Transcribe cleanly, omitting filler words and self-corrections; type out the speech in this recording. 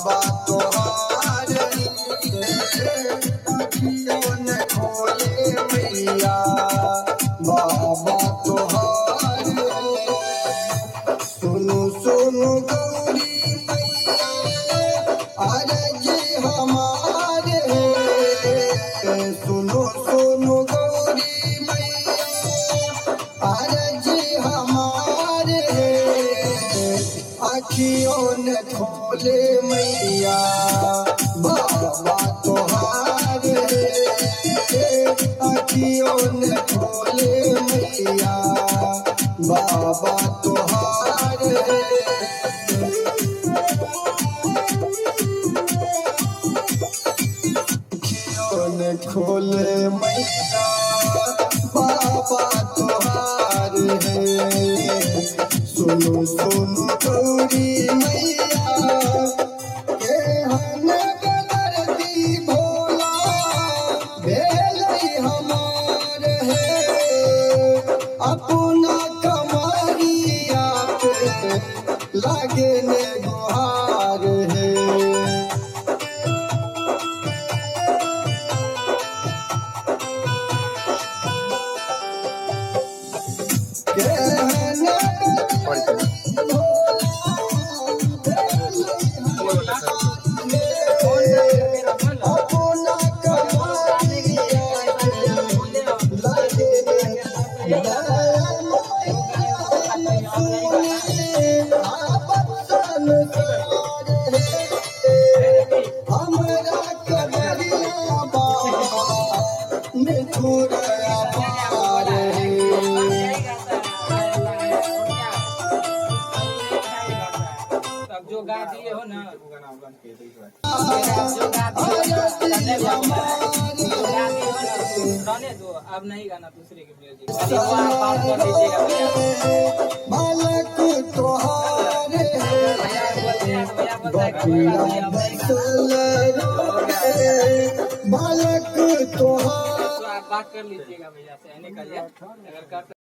बाबा तोहार अखियों न खोले मैया बाबा तोहार सुनो सुनो गौरी मैया अरज हमारे सुनो सुनो गौरी मैया अरज हमारे अखियों न खोले मैया बाबा तोहार अखियों न खोले मैया बाबा तोहार अखियों न खोले मैया बाबा तोहार सुनो सुनो गौरी मैया केहन बेदर्दी भोला भेलै हमार अपना कमरिया पे लागे ने गुहार केहन जो गा दिए हो ना रहने दो, अब नहीं गाना दूसरे के म्यूजिक बात कर लीजिएगा बालक तोहार बालक तोहार आप बात कर लीजिएगा भैया से, नहीं करिए अगर कर